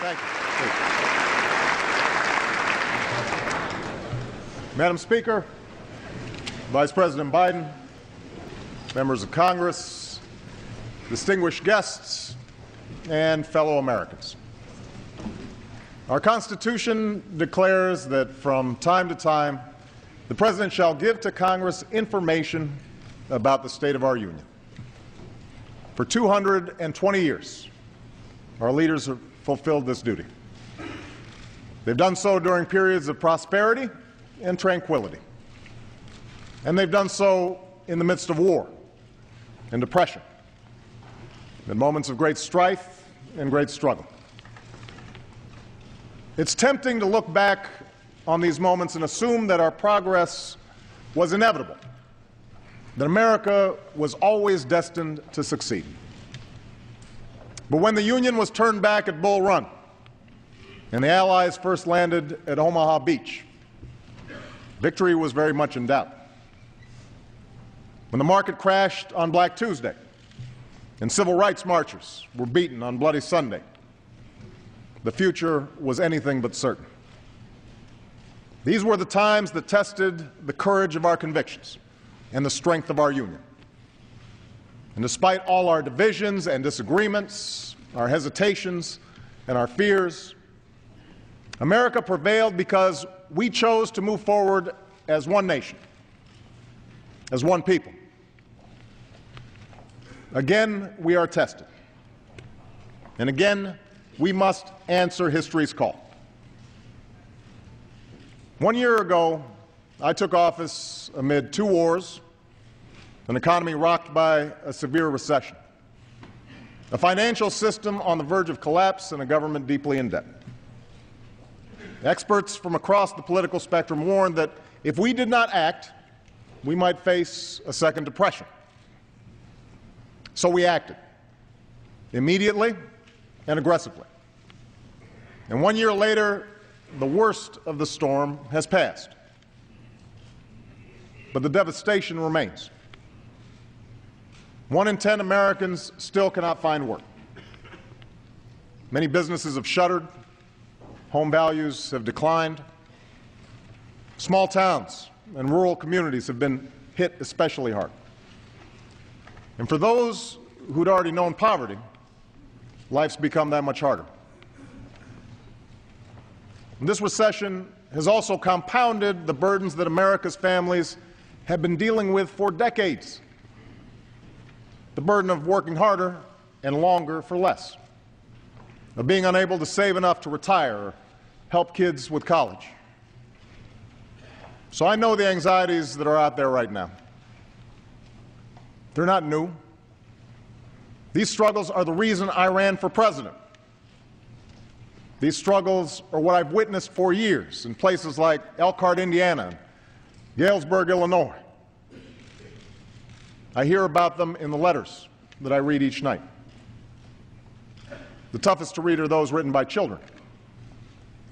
Thank you. Madam Speaker, Vice President Biden, members of Congress, distinguished guests, and fellow Americans. Our Constitution declares that from time to time, the President shall give to Congress information about the state of our Union. For 220 years, our leaders have fulfilled this duty. They've done so during periods of prosperity and tranquility. And they've done so in the midst of war and depression, in moments of great strife and great struggle. It's tempting to look back on these moments and assume that our progress was inevitable, that America was always destined to succeed. But when the Union was turned back at Bull Run and the Allies first landed at Omaha Beach, victory was very much in doubt. When the market crashed on Black Tuesday and civil rights marchers were beaten on Bloody Sunday, the future was anything but certain. These were the times that tested the courage of our convictions and the strength of our Union. And despite all our divisions and disagreements, our hesitations and our fears, America prevailed because we chose to move forward as one nation, as one people. Again, we are tested. And again, we must answer history's call. 1 year ago, I took office amid two wars, an economy rocked by a severe recession, a financial system on the verge of collapse, and a government deeply in debt. Experts from across the political spectrum warned that if we did not act, we might face a second depression. So we acted, immediately and aggressively. And 1 year later, the worst of the storm has passed. But the devastation remains. 1 in 10 Americans still cannot find work. Many businesses have shuttered. Home values have declined. Small towns and rural communities have been hit especially hard. And for those who'd already known poverty, life's become that much harder. And this recession has also compounded the burdens that America's families have been dealing with for decades. The burden of working harder and longer for less, of being unable to save enough to retire or help kids with college. So I know the anxieties that are out there right now. They're not new. These struggles are the reason I ran for president. These struggles are what I've witnessed for years in places like Elkhart, Indiana, and Galesburg, Illinois. I hear about them in the letters that I read each night. The toughest to read are those written by children,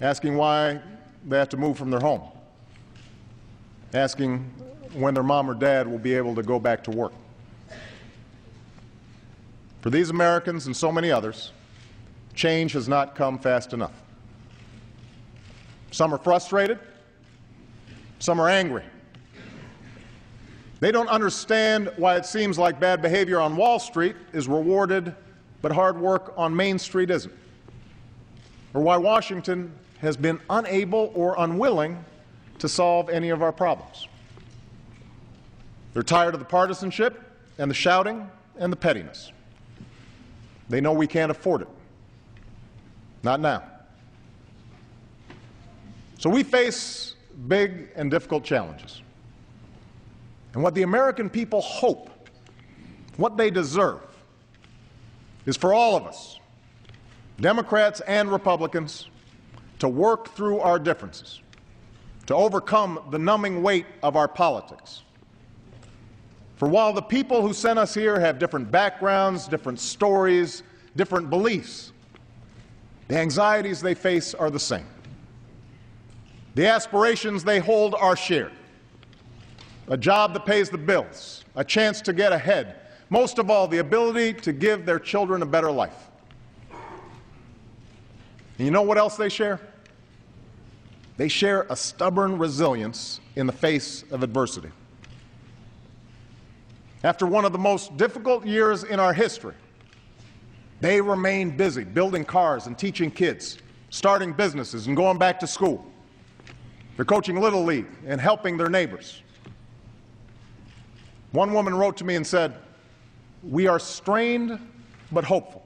asking why they have to move from their home, asking when their mom or dad will be able to go back to work. For these Americans and so many others, change has not come fast enough. Some are frustrated. Some are angry. They don't understand why it seems like bad behavior on Wall Street is rewarded, but hard work on Main Street isn't. Or why Washington has been unable or unwilling to solve any of our problems. They're tired of the partisanship and the shouting and the pettiness. They know we can't afford it. Not now. So we face big and difficult challenges. And what the American people hope, what they deserve, is for all of us, Democrats and Republicans, to work through our differences, to overcome the numbing weight of our politics. For while the people who sent us here have different backgrounds, different stories, different beliefs, the anxieties they face are the same. The aspirations they hold are shared. A job that pays the bills, a chance to get ahead, most of all, the ability to give their children a better life. And you know what else they share? They share a stubborn resilience in the face of adversity. After one of the most difficult years in our history, they remain busy building cars and teaching kids, starting businesses and going back to school. They're coaching Little League and helping their neighbors. One woman wrote to me and said, "We are strained but hopeful,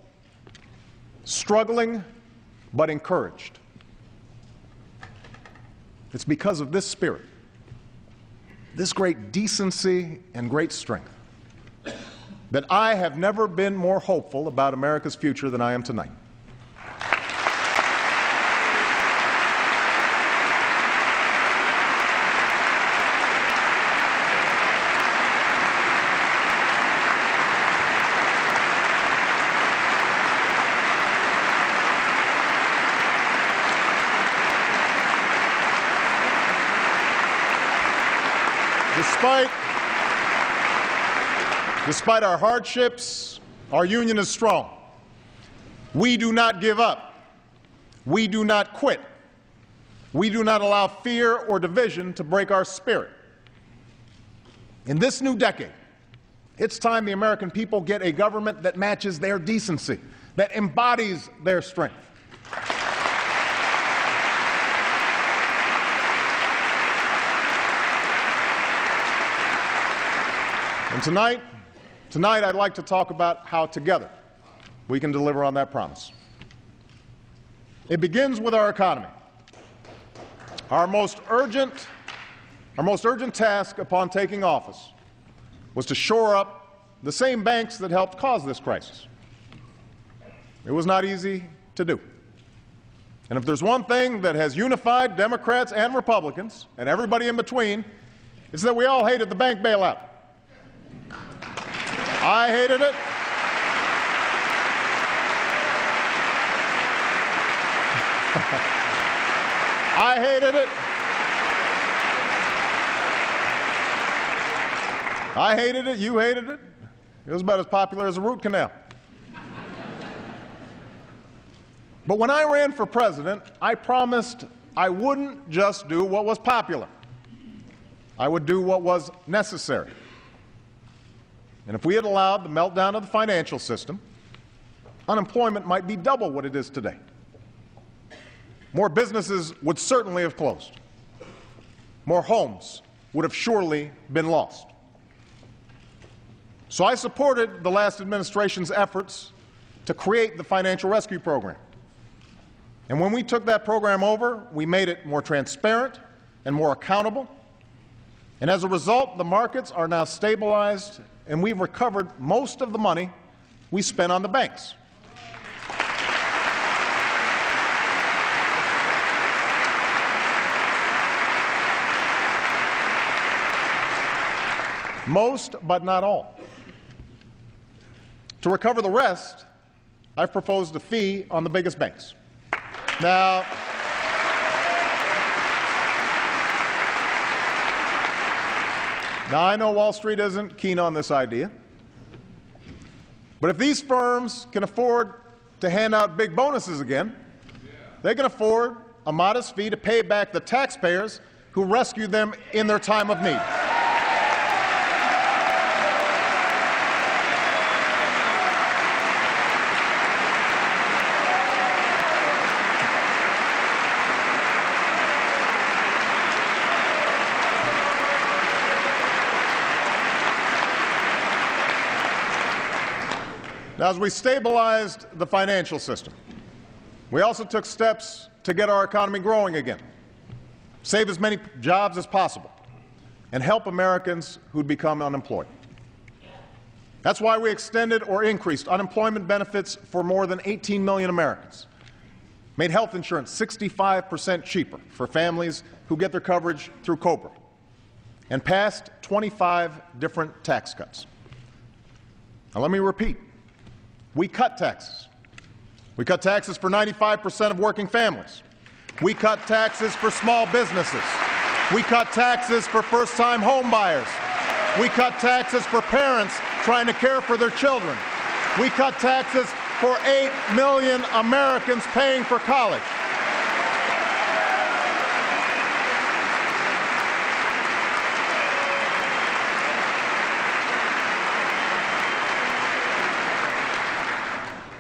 struggling but encouraged." It's because of this spirit, this great decency and great strength, that I have never been more hopeful about America's future than I am tonight. Despite our hardships, our union is strong. We do not give up. We do not quit. We do not allow fear or division to break our spirit. In this new decade, it's time the American people get a government that matches their decency, that embodies their strength. And tonight I'd like to talk about how together we can deliver on that promise. It begins with our economy. Our most urgent task upon taking office was to shore up the same banks that helped cause this crisis. It was not easy to do. And if there's one thing that has unified Democrats and Republicans and everybody in between, it's that we all hated the bank bailout. I hated it. I hated it. I hated it. You hated it. It was about as popular as a root canal. But when I ran for president, I promised I wouldn't just do what was popular. I would do what was necessary. And if we had allowed the meltdown of the financial system, unemployment might be double what it is today. More businesses would certainly have closed. More homes would have surely been lost. So I supported the last administration's efforts to create the Financial Rescue Program. And when we took that program over, we made it more transparent and more accountable. And as a result, the markets are now stabilized, and we've recovered most of the money we spent on the banks. Most, but not all. To recover the rest, I've proposed a fee on the biggest banks. Now, I know Wall Street isn't keen on this idea, but if these firms can afford to hand out big bonuses again, they can afford a modest fee to pay back the taxpayers who rescued them in their time of need. Now, as we stabilized the financial system, we also took steps to get our economy growing again, save as many jobs as possible, and help Americans who'd become unemployed. That's why we extended or increased unemployment benefits for more than 18 million Americans, made health insurance 65% cheaper for families who get their coverage through COBRA, and passed 25 different tax cuts. Now, let me repeat. We cut taxes. We cut taxes for 95% of working families. We cut taxes for small businesses. We cut taxes for first-time home buyers. We cut taxes for parents trying to care for their children. We cut taxes for 8 million Americans paying for college.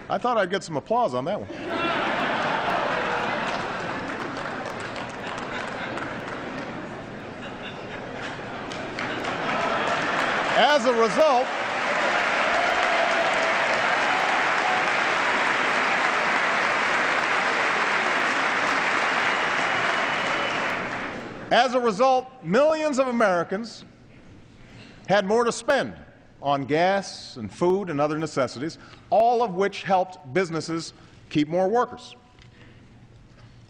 I thought I'd get some applause on that one. As a result, millions of Americans had more to spend on gas and food and other necessities, all of which helped businesses keep more workers.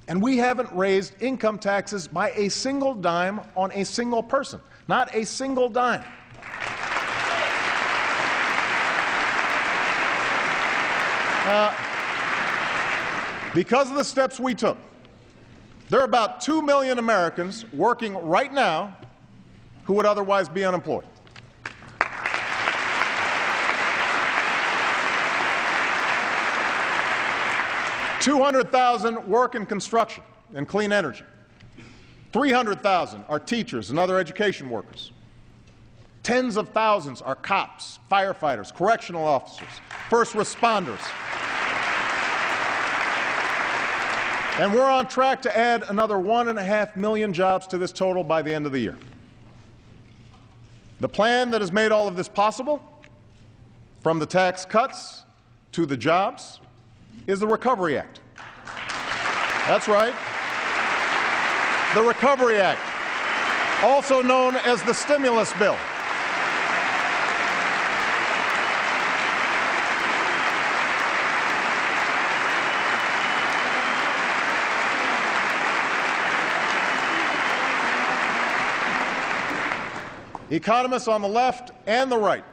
And we haven't raised income taxes by a single dime on a single person, not a single dime. Because of the steps we took, there are about 2 million Americans working right now who would otherwise be unemployed. 200,000 work in construction and clean energy. 300,000 are teachers and other education workers. Tens of thousands are cops, firefighters, correctional officers, first responders. And we're on track to add another 1.5 million jobs to this total by the end of the year. The plan that has made all of this possible, from the tax cuts to the jobs, is the Recovery Act. That's right. The Recovery Act, also known as the stimulus bill. Economists on the left and the right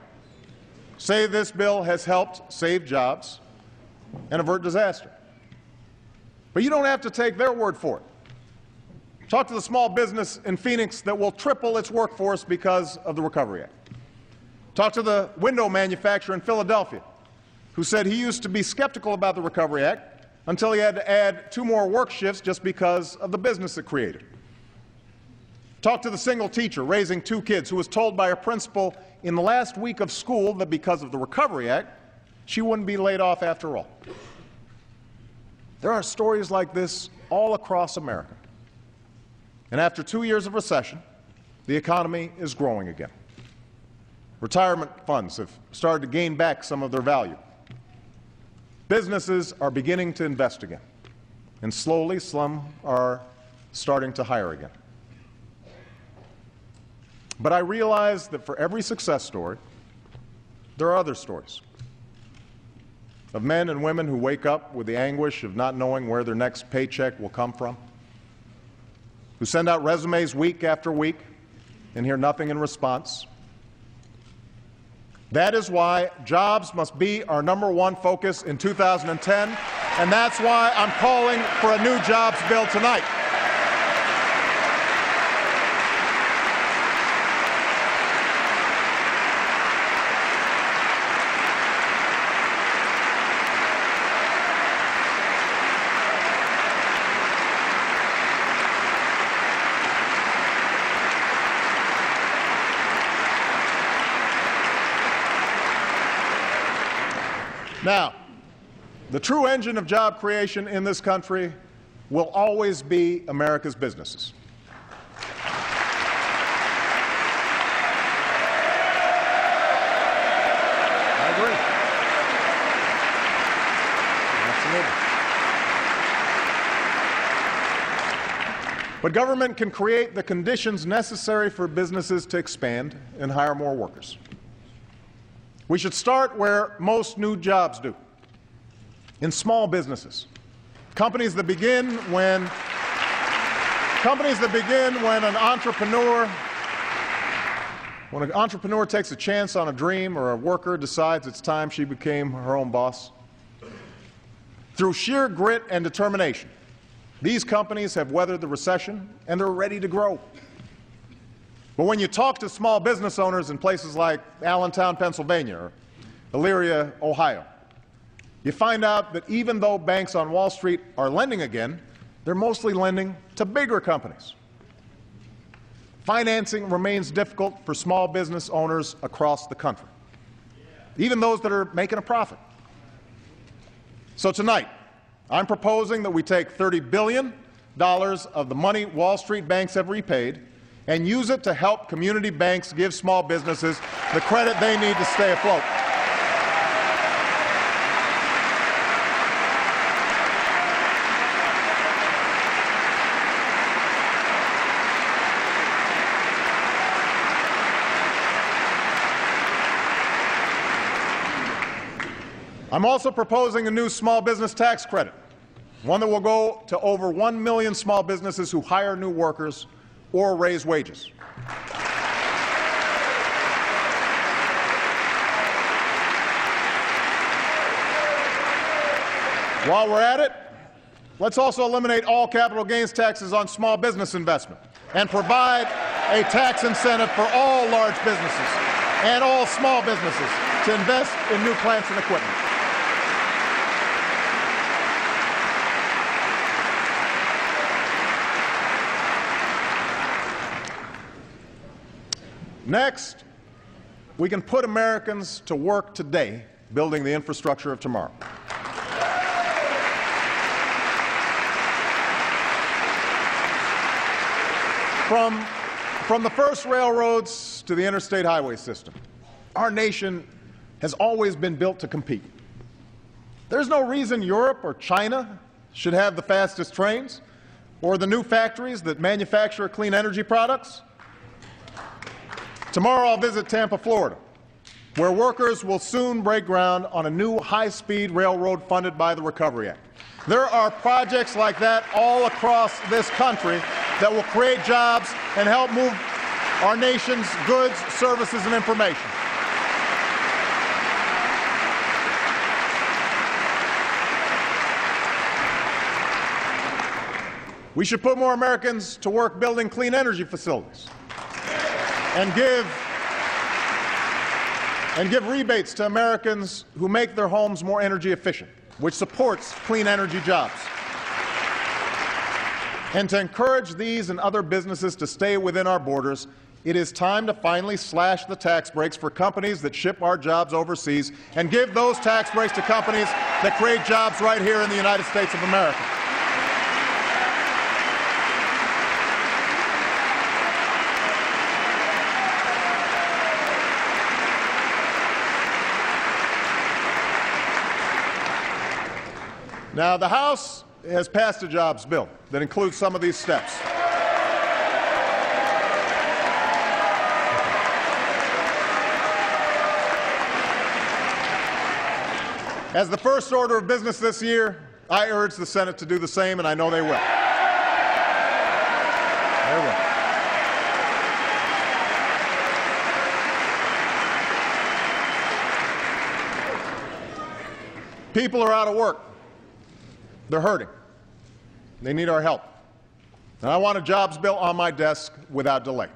say this bill has helped save jobs and avert disaster. But you don't have to take their word for it. Talk to the small business in Phoenix that will triple its workforce because of the Recovery Act. Talk to the window manufacturer in Philadelphia who said he used to be skeptical about the Recovery Act until he had to add 2 more work shifts just because of the business it created. Talk to the single teacher raising 2 kids who was told by her principal in the last week of school that because of the Recovery Act, she wouldn't be laid off after all. There are stories like this all across America. And after 2 years of recession, the economy is growing again. Retirement funds have started to gain back some of their value. Businesses are beginning to invest again. And slowly, some are starting to hire again. But I realize that for every success story, there are other stories of men and women who wake up with the anguish of not knowing where their next paycheck will come from, who send out resumes week after week and hear nothing in response. That is why jobs must be our #1 focus in 2010, and that's why I'm calling for a new jobs bill tonight. Now, the true engine of job creation in this country will always be America's businesses. I agree. Absolutely. But government can create the conditions necessary for businesses to expand and hire more workers. We should start where most new jobs do, in small businesses. Companies that begin when an entrepreneur takes a chance on a dream or a worker decides it's time she became her own boss. Through sheer grit and determination, these companies have weathered the recession and they're ready to grow. But when you talk to small business owners in places like Allentown, Pennsylvania, or Elyria, Ohio, you find out that even though banks on Wall Street are lending again, they're mostly lending to bigger companies. Financing remains difficult for small business owners across the country, even those that are making a profit. So tonight, I'm proposing that we take $30 billion of the money Wall Street banks have repaid and use it to help community banks give small businesses the credit they need to stay afloat. I'm also proposing a new small business tax credit, one that will go to over 1 million small businesses who hire new workers or raise wages. While we're at it, let's also eliminate all capital gains taxes on small business investment and provide a tax incentive for all large businesses and all small businesses to invest in new plants and equipment. Next, we can put Americans to work today building the infrastructure of tomorrow. From the first railroads to the interstate highway system, our nation has always been built to compete. There's no reason Europe or China should have the fastest trains or the new factories that manufacture clean energy products. Tomorrow I'll visit Tampa, Florida, where workers will soon break ground on a new high-speed railroad funded by the Recovery Act. There are projects like that all across this country that will create jobs and help move our nation's goods, services, and information. We should put more Americans to work building clean energy facilities and give rebates to Americans who make their homes more energy efficient, which supports clean energy jobs. And to encourage these and other businesses to stay within our borders, it is time to finally slash the tax breaks for companies that ship our jobs overseas and give those tax breaks to companies that create jobs right here in the United States of America. Now, the House has passed a jobs bill that includes some of these steps. As the first order of business this year, I urge the Senate to do the same, and I know they will. They will. People are out of work. They're hurting. They need our help. And I want a jobs bill on my desk without delay.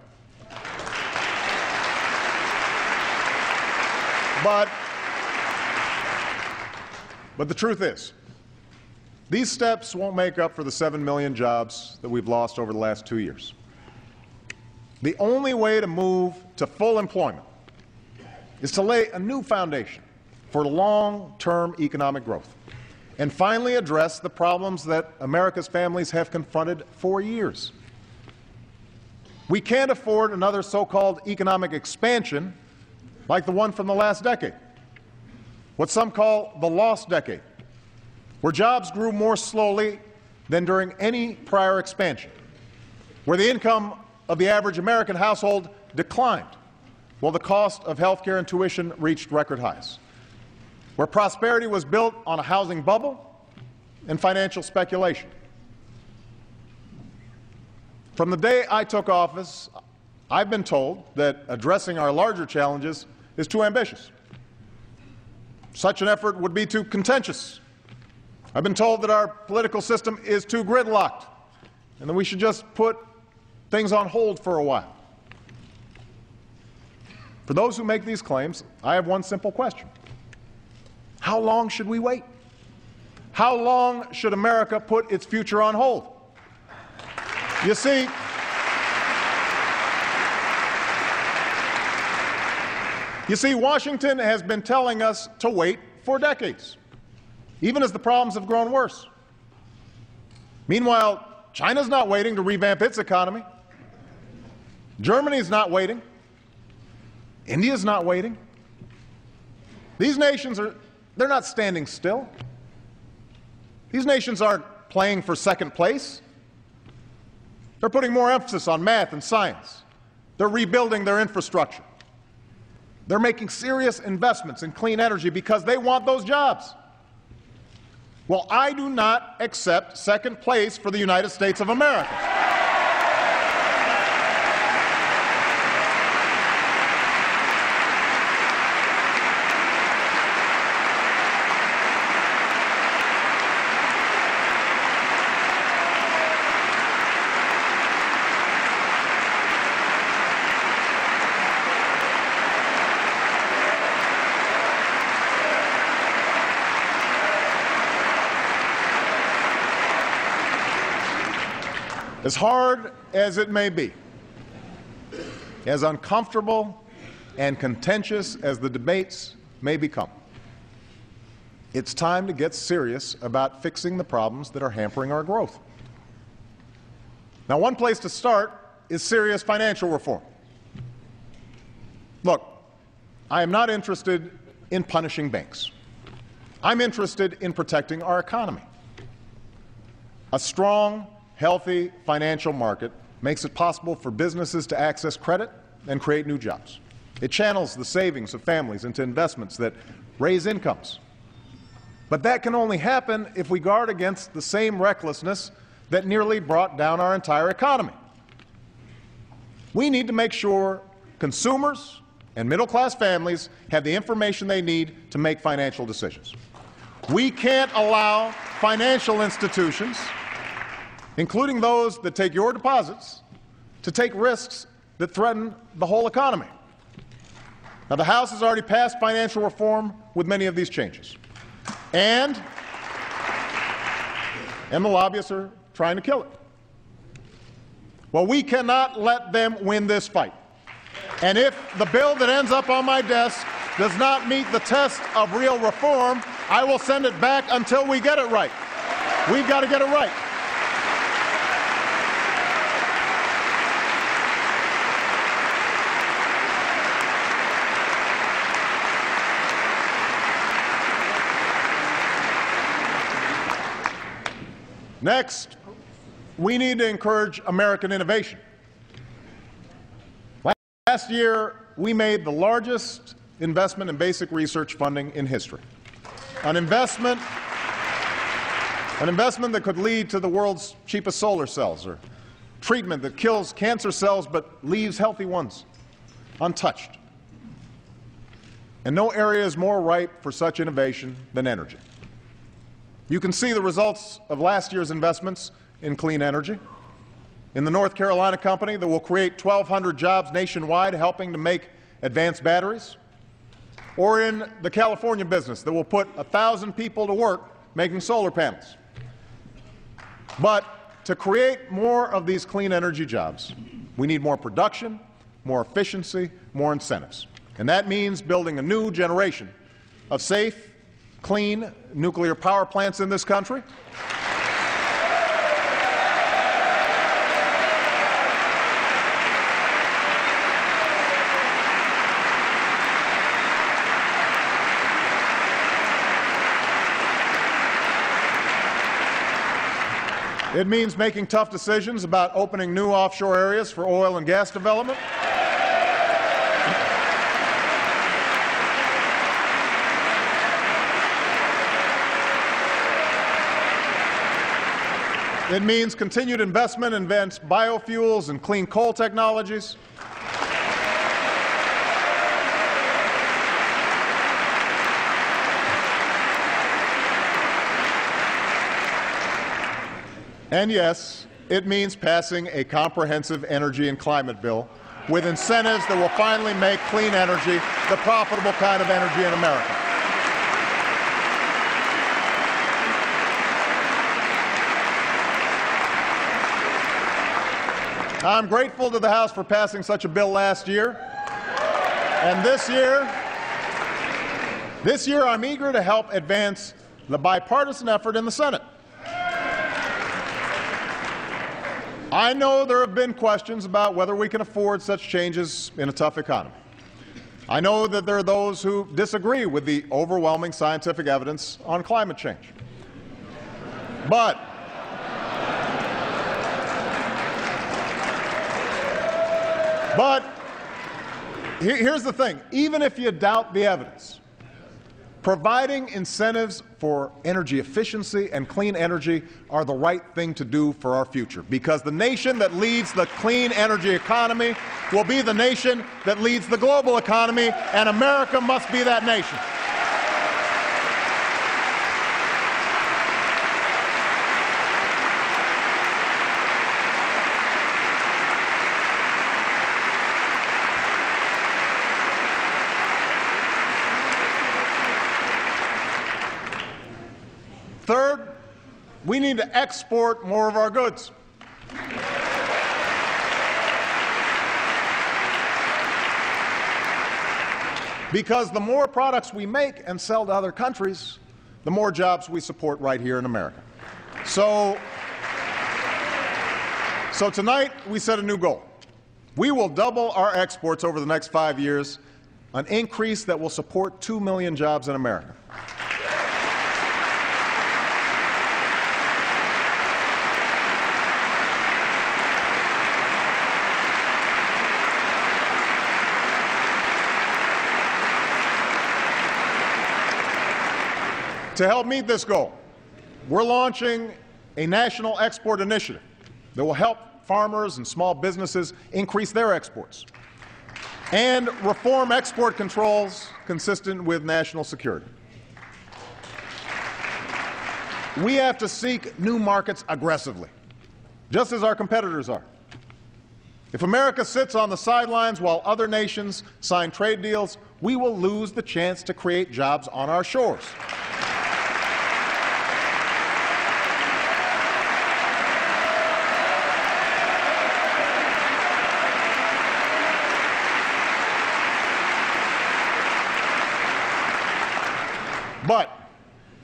But the truth is, these steps won't make up for the 7 million jobs that we've lost over the last 2 years. The only way to move to full employment is to lay a new foundation for long-term economic growth and finally address the problems that America's families have confronted for years. We can't afford another so-called economic expansion like the one from the last decade, what some call the lost decade, where jobs grew more slowly than during any prior expansion, where the income of the average American household declined while the cost of health care and tuition reached record highs, where prosperity was built on a housing bubble and financial speculation. From the day I took office, I've been told that addressing our larger challenges is too ambitious. Such an effort would be too contentious. I've been told that our political system is too gridlocked and that we should just put things on hold for a while. For those who make these claims, I have one simple question. How long should we wait? How long should America put its future on hold? You see, Washington has been telling us to wait for decades, even as the problems have grown worse. Meanwhile, China's not waiting to revamp its economy. Germany's not waiting. India's not waiting. These nations they're not standing still. These nations aren't playing for second place. They're putting more emphasis on math and science. They're rebuilding their infrastructure. They're making serious investments in clean energy because they want those jobs. Well, I do not accept second place for the United States of America. As hard as it may be, as uncomfortable and contentious as the debates may become, it's time to get serious about fixing the problems that are hampering our growth. Now, one place to start is serious financial reform. Look, I am not interested in punishing banks. I'm interested in protecting our economy. A strong, healthy financial market makes it possible for businesses to access credit and create new jobs. It channels the savings of families into investments that raise incomes. But that can only happen if we guard against the same recklessness that nearly brought down our entire economy. We need to make sure consumers and middle-class families have the information they need to make financial decisions. We can't allow financial institutions, including those that take your deposits, to take risks that threaten the whole economy. Now, the House has already passed financial reform with many of these changes. And the lobbyists are trying to kill it. Well, we cannot let them win this fight. And if the bill that ends up on my desk does not meet the test of real reform, I will send it back until we get it right. We've got to get it right. Next, we need to encourage American innovation. Last year, we made the largest investment in basic research funding in history. An investment that could lead to the world's cheapest solar cells, or treatment that kills cancer cells but leaves healthy ones untouched. And no area is more ripe for such innovation than energy. You can see the results of last year's investments in clean energy. In the North Carolina company that will create 1,200 jobs nationwide helping to make advanced batteries, or in the California business that will put 1,000 people to work making solar panels. But to create more of these clean energy jobs, we need more production, more efficiency, more incentives. And that means building a new generation of safe, clean nuclear power plants in this country. It means making tough decisions about opening new offshore areas for oil and gas development. It means continued investment in advanced biofuels and clean coal technologies. And yes, it means passing a comprehensive energy and climate bill with incentives that will finally make clean energy the profitable kind of energy in America. I'm grateful to the House for passing such a bill last year. And this year I'm eager to help advance the bipartisan effort in the Senate. I know there have been questions about whether we can afford such changes in a tough economy. I know that there are those who disagree with the overwhelming scientific evidence on climate change. But here's the thing. Even if you doubt the evidence, providing incentives for energy efficiency and clean energy are the right thing to do for our future, because the nation that leads the clean energy economy will be the nation that leads the global economy, and America must be that nation. Third, we need to export more of our goods. Because the more products we make and sell to other countries, the more jobs we support right here in America. So tonight we set a new goal. We will double our exports over the next 5 years, an increase that will support 2 million jobs in America. To help meet this goal, we're launching a national export initiative that will help farmers and small businesses increase their exports and reform export controls consistent with national security. We have to seek new markets aggressively, just as our competitors are. If America sits on the sidelines while other nations sign trade deals, we will lose the chance to create jobs on our shores. But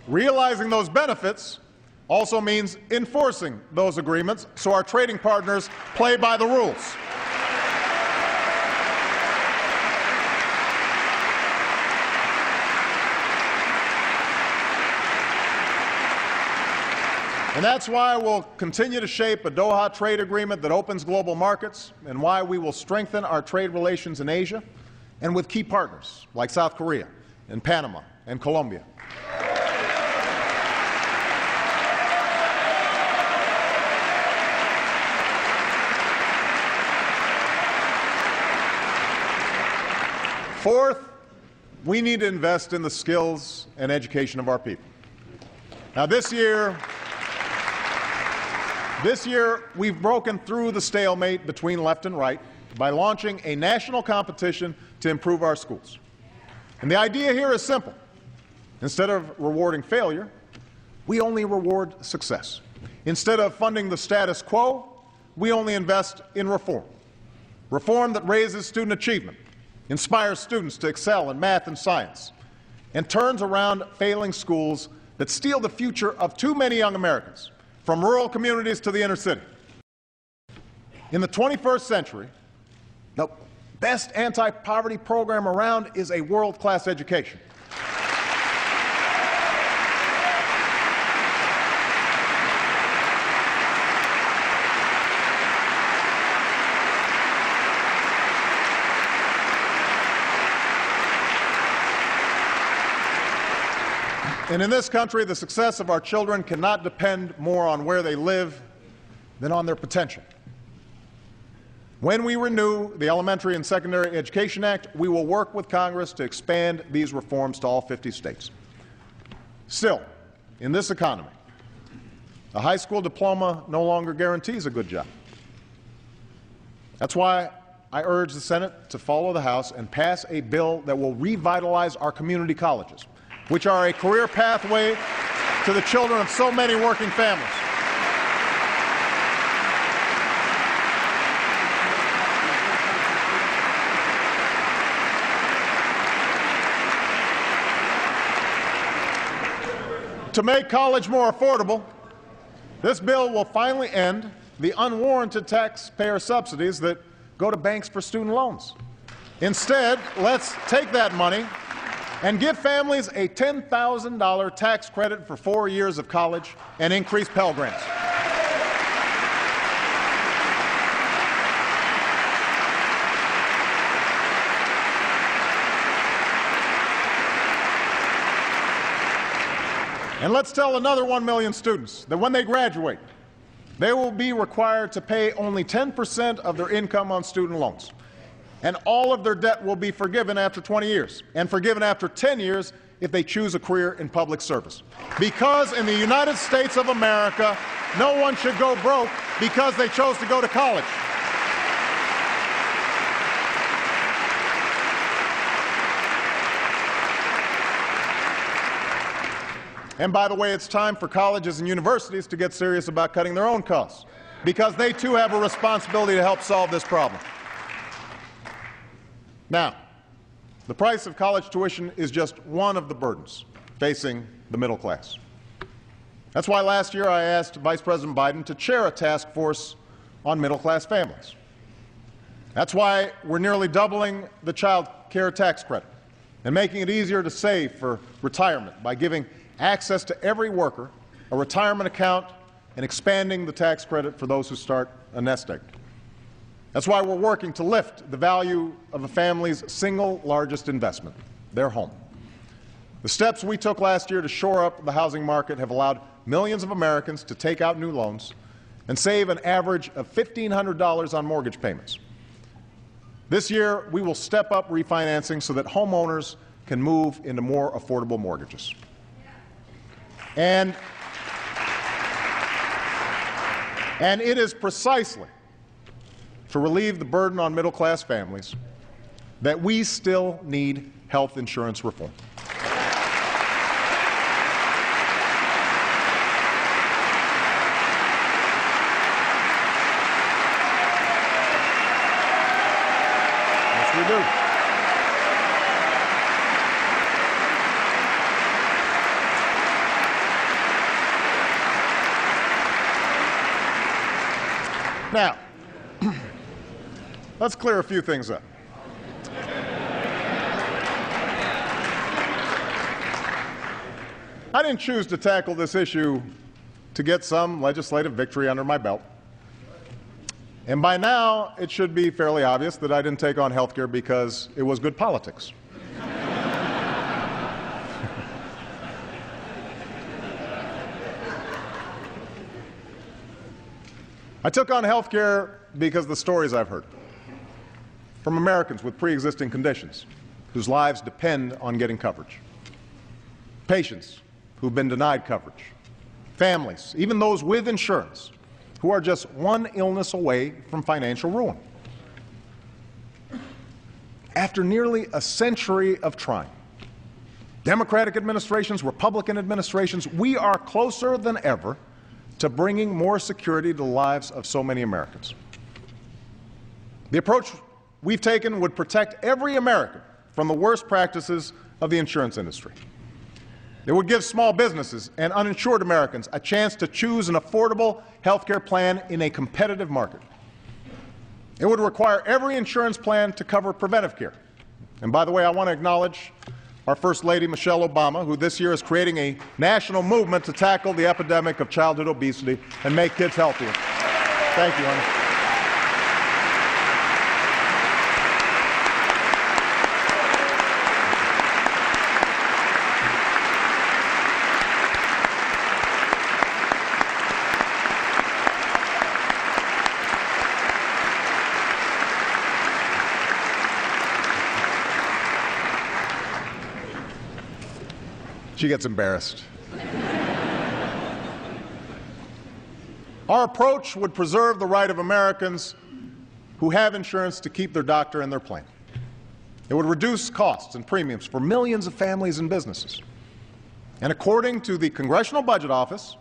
realizing those benefits also means enforcing those agreements so our trading partners play by the rules. And that's why we'll continue to shape a Doha trade agreement that opens global markets, and why we will strengthen our trade relations in Asia and with key partners like South Korea and Panama and Colombia. Fourth, we need to invest in the skills and education of our people. Now, this year we've broken through the stalemate between left and right by launching a national competition to improve our schools. And the idea here is simple. Instead of rewarding failure, we only reward success. Instead of funding the status quo, we only invest in reform. Reform that raises student achievement, inspires students to excel in math and science, and turns around failing schools that steal the future of too many young Americans, from rural communities to the inner city. In the 21st century, the best anti-poverty program around is a world-class education. And in this country, the success of our children cannot depend more on where they live than on their potential. When we renew the Elementary and Secondary Education Act, we will work with Congress to expand these reforms to all 50 states. Still, in this economy, a high school diploma no longer guarantees a good job. That's why I urge the Senate to follow the House and pass a bill that will revitalize our community colleges, which are a career pathway to the children of so many working families. To make college more affordable, this bill will finally end the unwarranted taxpayer subsidies that go to banks for student loans. Instead, let's take that money and give families a $10,000 tax credit for 4 years of college and increase Pell Grants. And let's tell another 1 million students that when they graduate, they will be required to pay only 10% of their income on student loans. And all of their debt will be forgiven after 20 years, and forgiven after 10 years if they choose a career in public service. Because in the United States of America, no one should go broke because they chose to go to college. And by the way, it's time for colleges and universities to get serious about cutting their own costs, because they too have a responsibility to help solve this problem. Now, the price of college tuition is just one of the burdens facing the middle class. That's why last year I asked Vice President Biden to chair a task force on middle-class families. That's why we're nearly doubling the child care tax credit and making it easier to save for retirement by giving access to every worker a retirement account and expanding the tax credit for those who start a nest egg. That's why we're working to lift the value of a family's single largest investment, their home. The steps we took last year to shore up the housing market have allowed millions of Americans to take out new loans and save an average of $1,500 on mortgage payments. This year, we will step up refinancing so that homeowners can move into more affordable mortgages. And it is precisely to relieve the burden on middle-class families that we still need health insurance reform. Yes, we do. Now, let's clear a few things up. I didn't choose to tackle this issue to get some legislative victory under my belt. And by now, it should be fairly obvious that I didn't take on health care because it was good politics. I took on health care because of the stories I've heard from Americans with pre-existing conditions whose lives depend on getting coverage, patients who've been denied coverage, families, even those with insurance, who are just one illness away from financial ruin. After nearly a century of trying, Democratic administrations, Republican administrations, we are closer than ever to bringing more security to the lives of so many Americans. The approach we've taken would protect every American from the worst practices of the insurance industry. It would give small businesses and uninsured Americans a chance to choose an affordable health care plan in a competitive market. It would require every insurance plan to cover preventive care. And by the way, I want to acknowledge our First Lady, Michelle Obama, who this year is creating a national movement to tackle the epidemic of childhood obesity and make kids healthier. Thank you, honey. She gets embarrassed. Our approach would preserve the right of Americans who have insurance to keep their doctor in their plan. It would reduce costs and premiums for millions of families and businesses. And according to the Congressional Budget Office,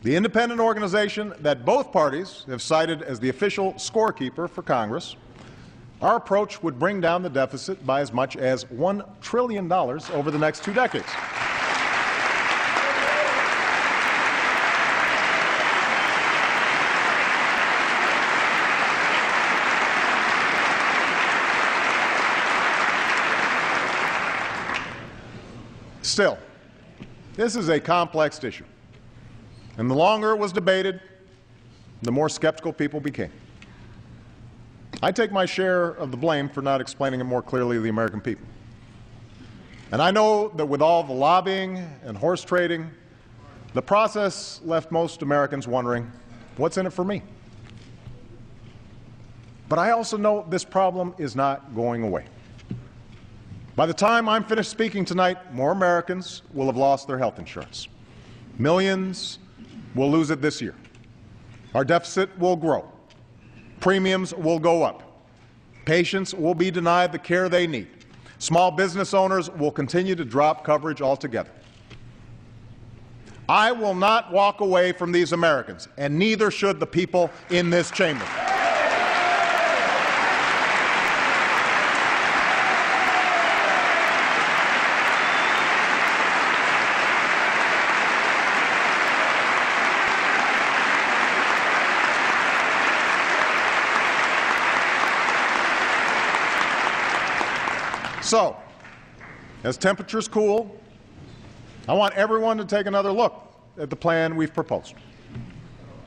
the independent organization that both parties have cited as the official scorekeeper for Congress, our approach would bring down the deficit by as much as $1 trillion over the next 2 decades. Still, this is a complex issue, and the longer it was debated, the more skeptical people became. I take my share of the blame for not explaining it more clearly to the American people. And I know that with all the lobbying and horse trading, the process left most Americans wondering, what's in it for me? But I also know this problem is not going away. By the time I'm finished speaking tonight, more Americans will have lost their health insurance. Millions will lose it this year. Our deficit will grow. Premiums will go up. Patients will be denied the care they need. Small business owners will continue to drop coverage altogether. I will not walk away from these Americans, and neither should the people in this chamber. So, as temperatures cool, I want everyone to take another look at the plan we've proposed.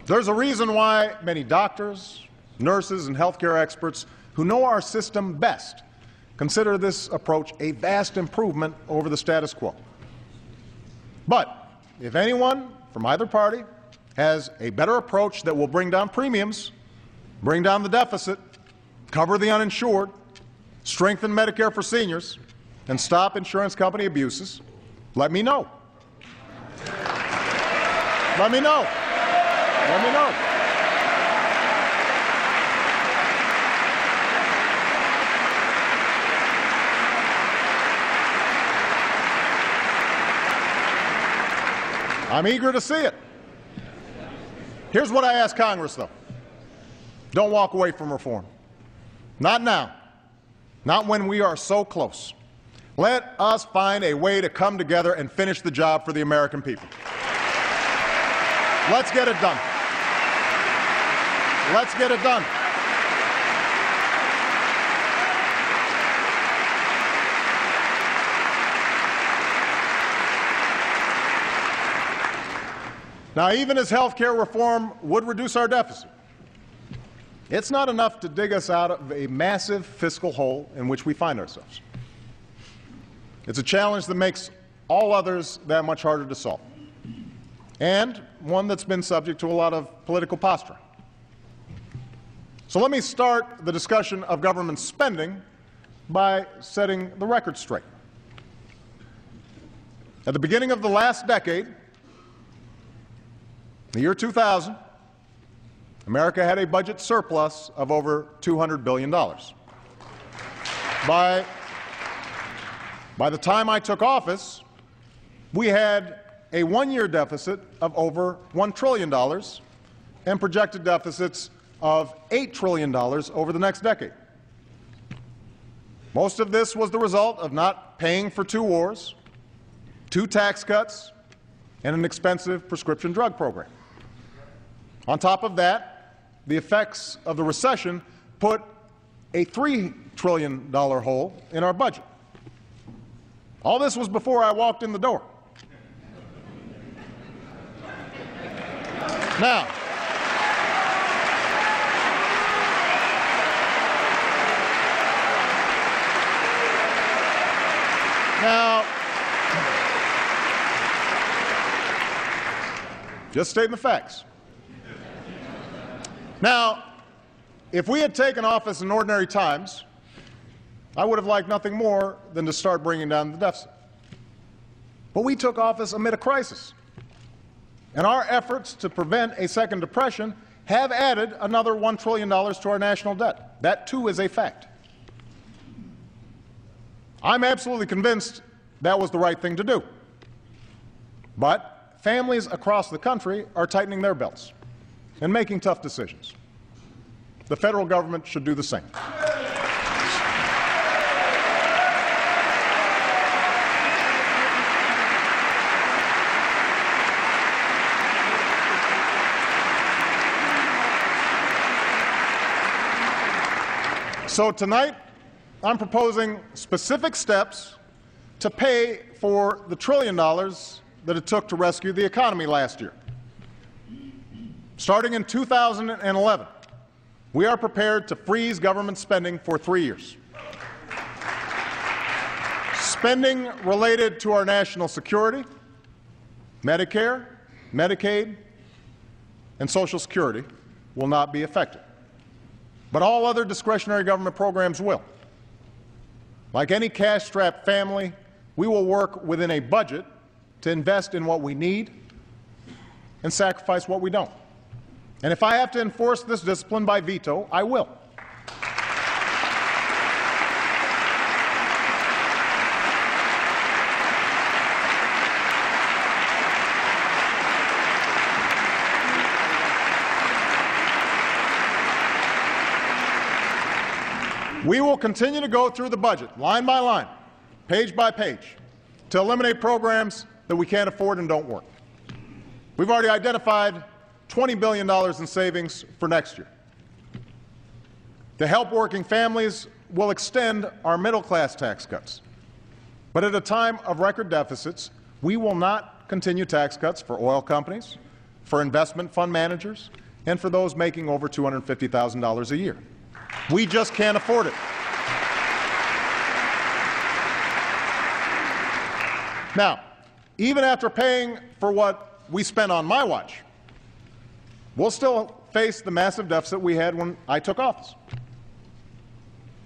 There's a reason why many doctors, nurses, and healthcare experts who know our system best consider this approach a vast improvement over the status quo. But if anyone from either party has a better approach that will bring down premiums, bring down the deficit, cover the uninsured, strengthen Medicare for seniors, and stop insurance company abuses, let me know. Let me know. Let me know. I'm eager to see it. Here's what I ask Congress, though. Don't walk away from reform. Not now. Not when we are so close. Let us find a way to come together and finish the job for the American people. Let's get it done. Let's get it done. Now, even as health care reform would reduce our deficit, it's not enough to dig us out of a massive fiscal hole in which we find ourselves. It's a challenge that makes all others that much harder to solve, and one that's been subject to a lot of political posturing. So let me start the discussion of government spending by setting the record straight. At the beginning of the last decade, the year 2000, America had a budget surplus of over $200 billion. By the time I took office, we had a one-year deficit of over $1 trillion and projected deficits of $8 trillion over the next decade. Most of this was the result of not paying for 2 wars, 2 tax cuts, and an expensive prescription drug program. On top of that, the effects of the recession put a $3 trillion hole in our budget. All this was before I walked in the door. Now, just stating the facts. Now, if we had taken office in ordinary times, I would have liked nothing more than to start bringing down the deficit. But we took office amid a crisis, and our efforts to prevent a second depression have added another $1 trillion to our national debt. That, too, is a fact. I'm absolutely convinced that was the right thing to do. But families across the country are tightening their belts and making tough decisions. The federal government should do the same. So tonight, I'm proposing specific steps to pay for the $1 trillion that it took to rescue the economy last year. Starting in 2011, we are prepared to freeze government spending for 3 years. Spending related to our national security, Medicare, Medicaid, and Social Security will not be affected. But all other discretionary government programs will. Like any cash-strapped family, we will work within a budget to invest in what we need and sacrifice what we don't. And if I have to enforce this discipline by veto, I will. We will continue to go through the budget, line by line, page by page, to eliminate programs that we can't afford and don't work. We've already identified $20 billion in savings for next year. To help working families, we'll extend our middle-class tax cuts. But at a time of record deficits, we will not continue tax cuts for oil companies, for investment fund managers, and for those making over $250,000 a year. We just can't afford it. Now, even after paying for what we spent on my watch, we'll still face the massive deficit we had when I took office.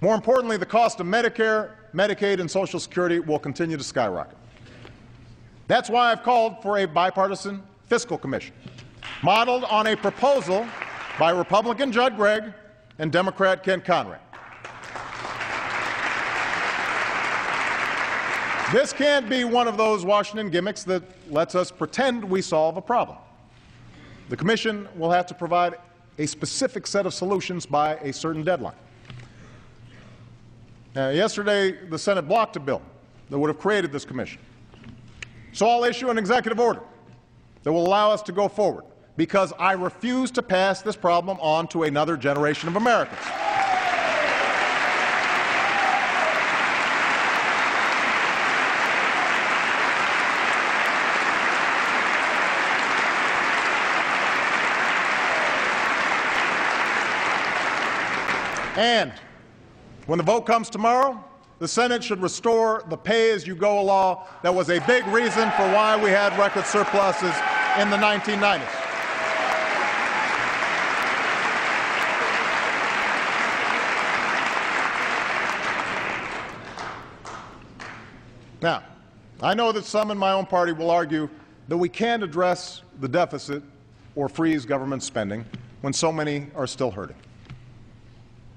More importantly, the cost of Medicare, Medicaid, and Social Security will continue to skyrocket. That's why I've called for a bipartisan fiscal commission, modeled on a proposal by Republican Judd Gregg and Democrat Kent Conrad. This can't be one of those Washington gimmicks that lets us pretend we solve a problem. The Commission will have to provide a specific set of solutions by a certain deadline. Yesterday, the Senate blocked a bill that would have created this commission. So I'll issue an executive order that will allow us to go forward, because I refuse to pass this problem on to another generation of Americans. And when the vote comes tomorrow, the Senate should restore the pay-as-you-go law that was a big reason for why we had record surpluses in the 1990s. Now, I know that some in my own party will argue that we can't address the deficit or freeze government spending when so many are still hurting.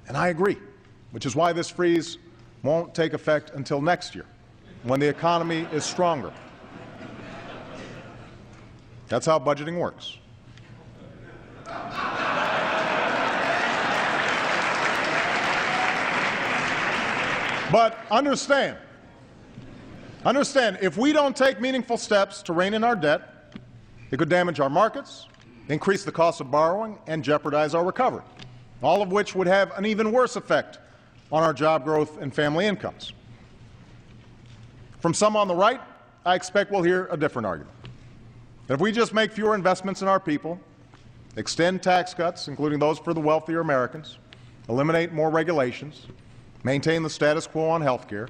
And I agree, which is why this freeze won't take effect until next year, when the economy is stronger. That's how budgeting works. But understand, if we don't take meaningful steps to rein in our debt, it could damage our markets, increase the cost of borrowing, and jeopardize our recovery, all of which would have an even worse effect on our job growth and family incomes. From some on the right, I expect we'll hear a different argument. That if we just make fewer investments in our people, extend tax cuts, including those for the wealthier Americans, eliminate more regulations, maintain the status quo on health care,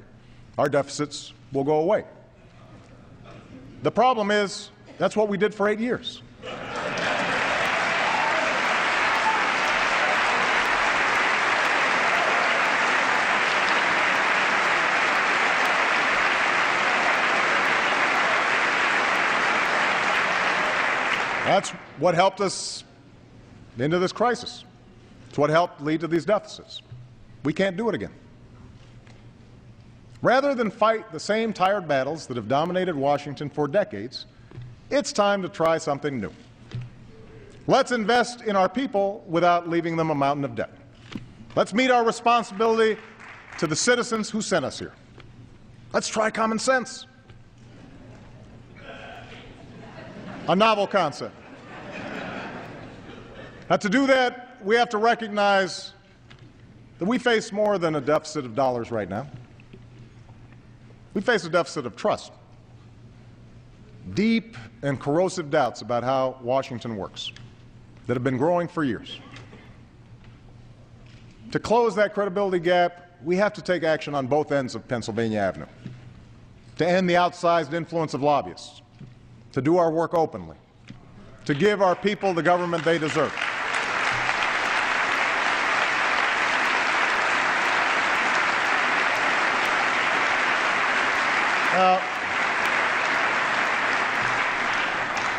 our deficits will go away. The problem is, that's what we did for 8 years. That's what helped us into this crisis. It's what helped lead to these deficits. We can't do it again. Rather than fight the same tired battles that have dominated Washington for decades, it's time to try something new. Let's invest in our people without leaving them a mountain of debt. Let's meet our responsibility to the citizens who sent us here. Let's try common sense. A novel concept. Now, to do that, we have to recognize that we face more than a deficit of dollars right now. We face a deficit of trust, deep and corrosive doubts about how Washington works that have been growing for years. To close that credibility gap, we have to take action on both ends of Pennsylvania Avenue, to end the outsized influence of lobbyists, to do our work openly, to give our people the government they deserve.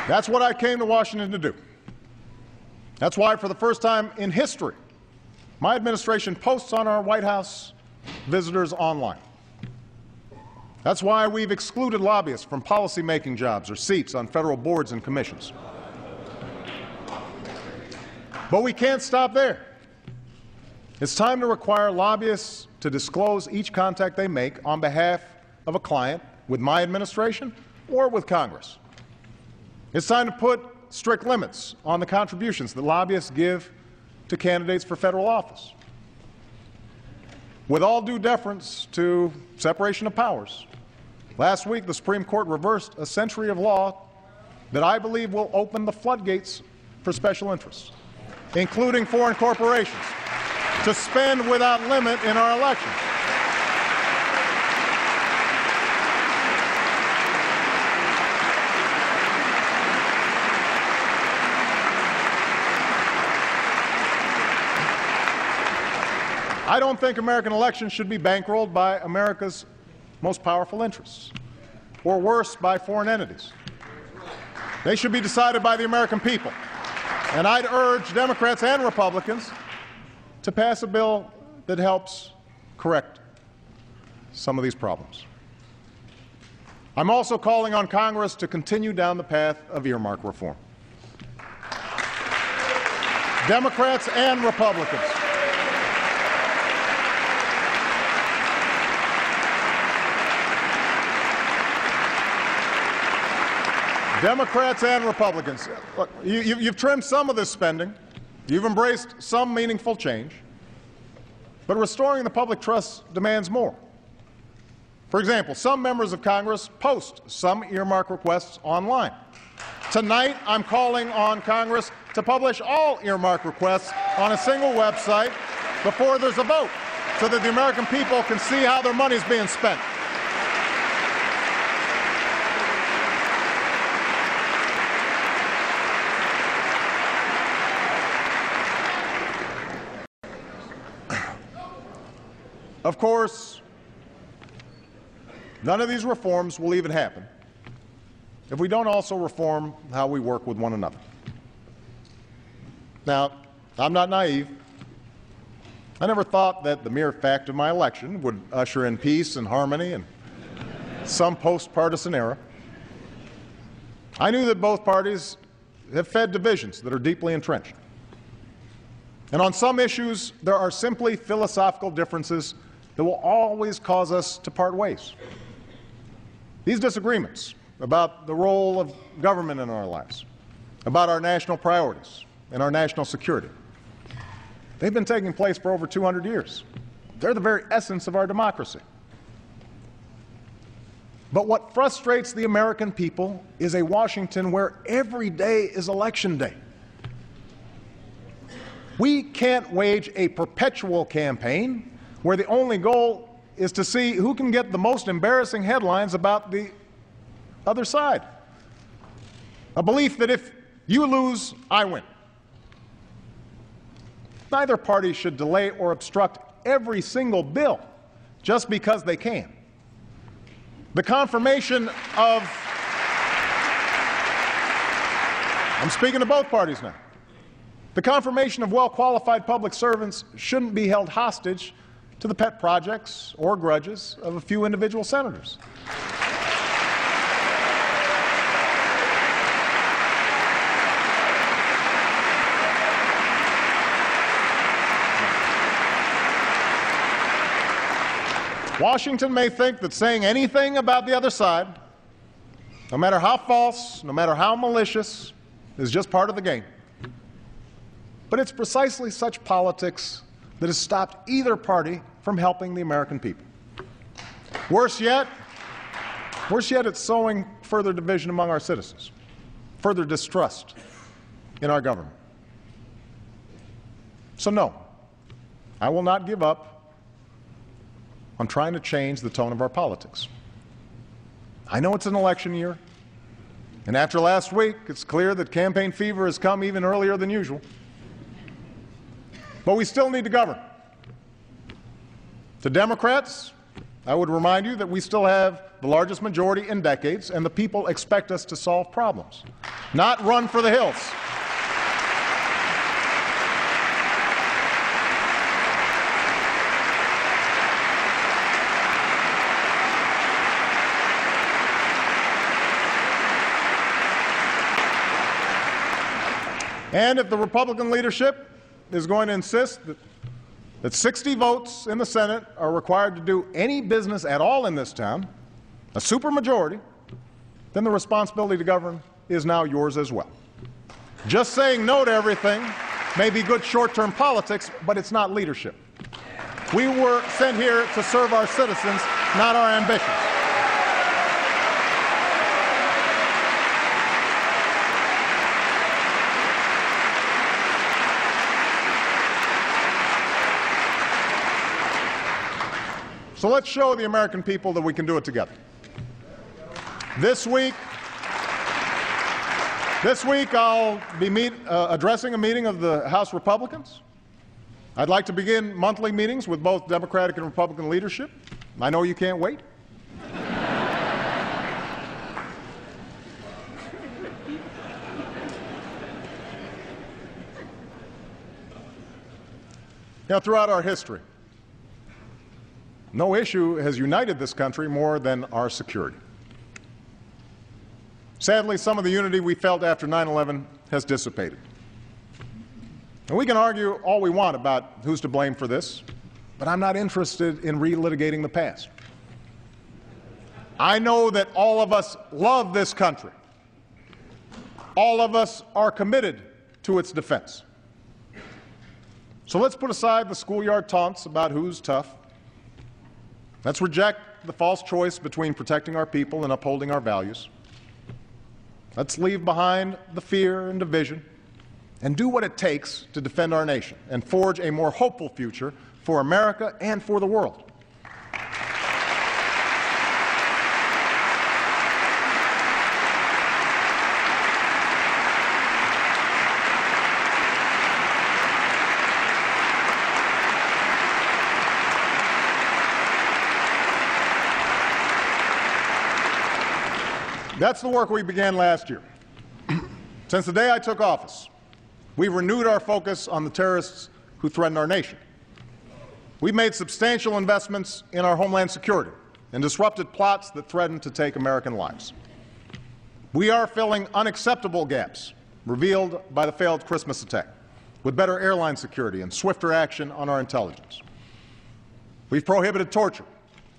That's what I came to Washington to do. That's why, for the first time in history, my administration posts on our White House visitors online. That's why we've excluded lobbyists from policy-making jobs or seats on federal boards and commissions. But we can't stop there. It's time to require lobbyists to disclose each contact they make on behalf of a client with my administration or with Congress. It's time to put strict limits on the contributions that lobbyists give to candidates for federal office. With all due deference to separation of powers, last week the Supreme Court reversed a century of law that I believe will open the floodgates for special interests, including foreign corporations, to spend without limit in our elections. I don't think American elections should be bankrolled by America's most powerful interests, or worse, by foreign entities. They should be decided by the American people. And I'd urge Democrats and Republicans to pass a bill that helps correct some of these problems. I'm also calling on Congress to continue down the path of earmark reform. Democrats and Republicans. Democrats and Republicans, look, you've trimmed some of this spending. You've embraced some meaningful change. But restoring the public trust demands more. For example, some members of Congress post some earmark requests online. Tonight, I'm calling on Congress to publish all earmark requests on a single website before there's a vote, so that the American people can see how their money is being spent. Of course, none of these reforms will even happen if we don't also reform how we work with one another. Now, I'm not naive. I never thought that the mere fact of my election would usher in peace and harmony and some post-partisan era. I knew that both parties have fed divisions that are deeply entrenched. And on some issues, there are simply philosophical differences that will always cause us to part ways. These disagreements about the role of government in our lives, about our national priorities and our national security, they've been taking place for over 200 years. They're the very essence of our democracy. But what frustrates the American people is a Washington where every day is election day. We can't wage a perpetual campaign where the only goal is to see who can get the most embarrassing headlines about the other side. A belief that if you lose, I win. Neither party should delay or obstruct every single bill just because they can. The confirmation of, I'm speaking to both parties now, the confirmation of well-qualified public servants shouldn't be held hostage to the pet projects or grudges of a few individual senators. Washington may think that saying anything about the other side, no matter how false, no matter how malicious, is just part of the game. But it's precisely such politics that has stopped either party from helping the American people. Worse yet, Worse yet, it's sowing further division among our citizens, further distrust in our government. So no, I will not give up on trying to change the tone of our politics. I know it's an election year, and after last week, it's clear that campaign fever has come even earlier than usual. But we still need to govern. To Democrats, I would remind you that we still have the largest majority in decades, and the people expect us to solve problems, not run for the hills. And if the Republican leadership is going to insist that 60 votes in the Senate are required to do any business at all in this town, a supermajority, then the responsibility to govern is now yours as well. Just saying no to everything may be good short-term politics, but it's not leadership. We were sent here to serve our citizens, not our ambitions. So let's show the American people that we can do it together. This week I'll be addressing a meeting of the House Republicans. I'd like to begin monthly meetings with both Democratic and Republican leadership. I know you can't wait. Now, throughout our history, no issue has united this country more than our security. Sadly, some of the unity we felt after 9/11 has dissipated. And we can argue all we want about who's to blame for this, but I'm not interested in relitigating the past. I know that all of us love this country. All of us are committed to its defense. So let's put aside the schoolyard taunts about who's tough. Let's reject the false choice between protecting our people and upholding our values. Let's leave behind the fear and division and do what it takes to defend our nation and forge a more hopeful future for America and for the world. That's the work we began last year. Since the day I took office, we've renewed our focus on the terrorists who threaten our nation. We've made substantial investments in our homeland security and disrupted plots that threaten to take American lives. We are filling unacceptable gaps revealed by the failed Christmas attack with better airline security and swifter action on our intelligence. We've prohibited torture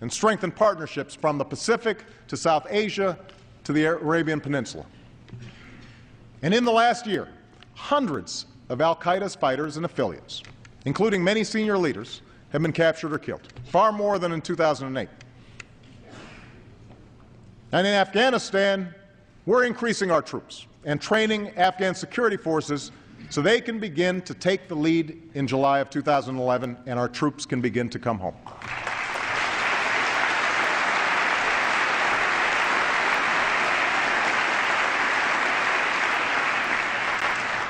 and strengthened partnerships from the Pacific to South Asia to the Arabian Peninsula. And in the last year, hundreds of al-Qaeda's fighters and affiliates, including many senior leaders, have been captured or killed, far more than in 2008. And in Afghanistan, we're increasing our troops and training Afghan security forces so they can begin to take the lead in July of 2011 and our troops can begin to come home.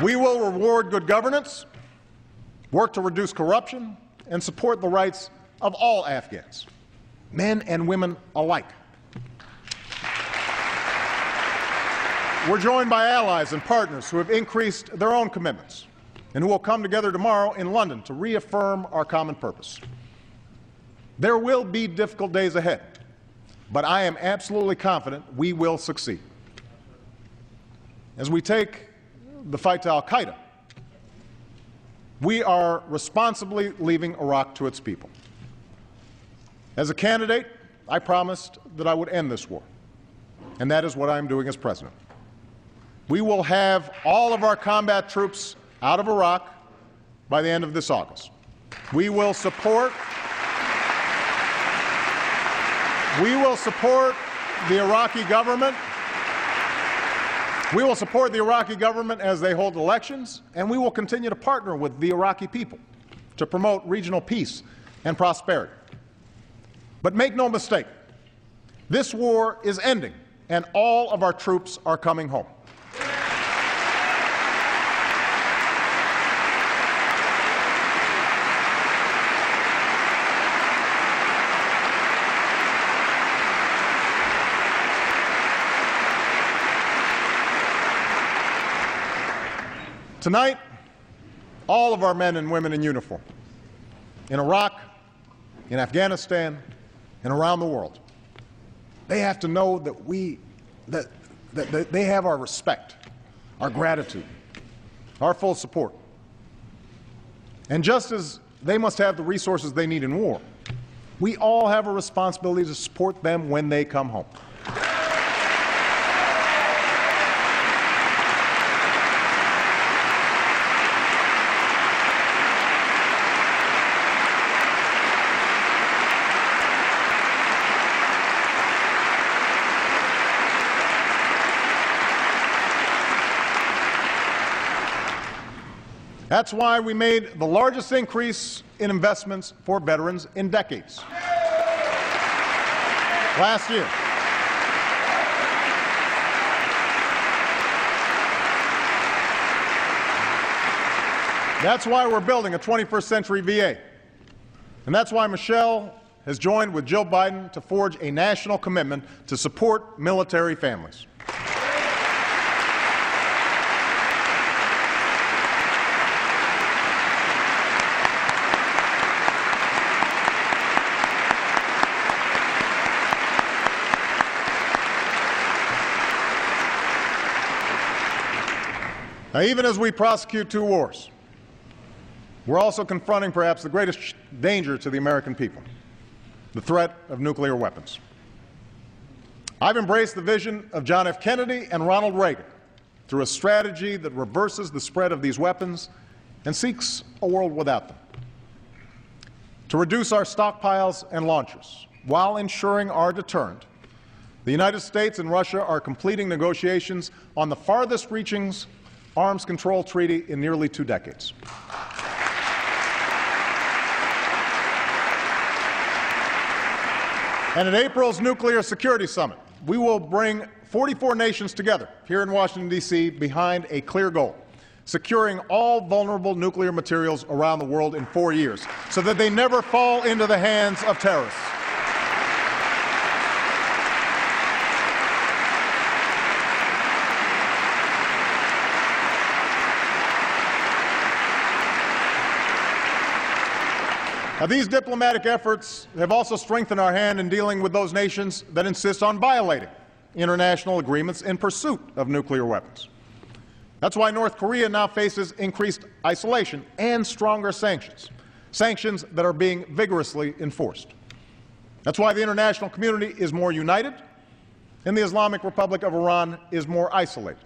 We will reward good governance, work to reduce corruption, and support the rights of all Afghans, men and women alike. We're joined by allies and partners who have increased their own commitments and who will come together tomorrow in London to reaffirm our common purpose. There will be difficult days ahead, but I am absolutely confident we will succeed. As we take the fight to al-Qaeda, we are responsibly leaving Iraq to its people. As a candidate, I promised that I would end this war, and that is what I am doing as president. We will have all of our combat troops out of Iraq by the end of this August. We will support the Iraqi government. We will support the Iraqi government as they hold elections, and we will continue to partner with the Iraqi people to promote regional peace and prosperity. But make no mistake, this war is ending, and all of our troops are coming home. Tonight, all of our men and women in uniform, in Iraq, in Afghanistan, and around the world, they have to know that they have our respect, our gratitude, our full support. And just as they must have the resources they need in war, we all have a responsibility to support them when they come home. That's why we made the largest increase in investments for veterans in decades. Last year. That's why we're building a 21st century VA. And that's why Michelle has joined with Jill Biden to forge a national commitment to support military families. Now, even as we prosecute two wars, we're also confronting perhaps the greatest danger to the American people, the threat of nuclear weapons. I've embraced the vision of John F. Kennedy and Ronald Reagan through a strategy that reverses the spread of these weapons and seeks a world without them. To reduce our stockpiles and launchers while ensuring our deterrent, the United States and Russia are completing negotiations on the farthest-reaching arms control treaty in nearly 2 decades. And at April's Nuclear Security Summit, we will bring 44 nations together here in Washington, D.C. behind a clear goal: securing all vulnerable nuclear materials around the world in 4 years so that they never fall into the hands of terrorists. Now, these diplomatic efforts have also strengthened our hand in dealing with those nations that insist on violating international agreements in pursuit of nuclear weapons. That's why North Korea now faces increased isolation and stronger sanctions, sanctions that are being vigorously enforced. That's why the international community is more united and the Islamic Republic of Iran is more isolated.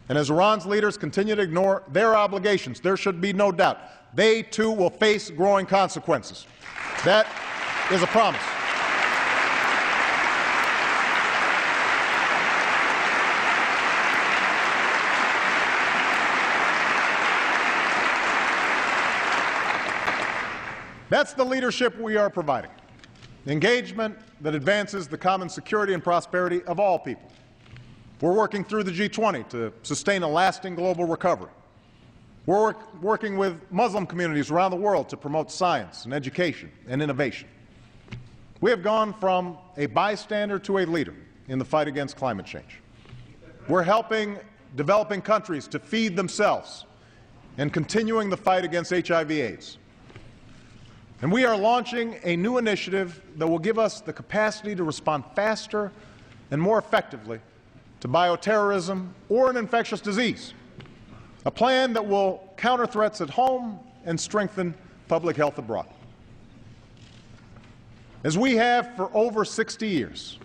And as Iran's leaders continue to ignore their obligations, there should be no doubt they, too, will face growing consequences. That is a promise. That's the leadership we are providing. Engagement that advances the common security and prosperity of all people. We're working through the G20 to sustain a lasting global recovery. We're working with Muslim communities around the world to promote science and education and innovation. We have gone from a bystander to a leader in the fight against climate change. We're helping developing countries to feed themselves and continuing the fight against HIV/AIDS. And we are launching a new initiative that will give us the capacity to respond faster and more effectively to bioterrorism or an infectious disease. A plan that will counter threats at home and strengthen public health abroad. As we have for over 60 years,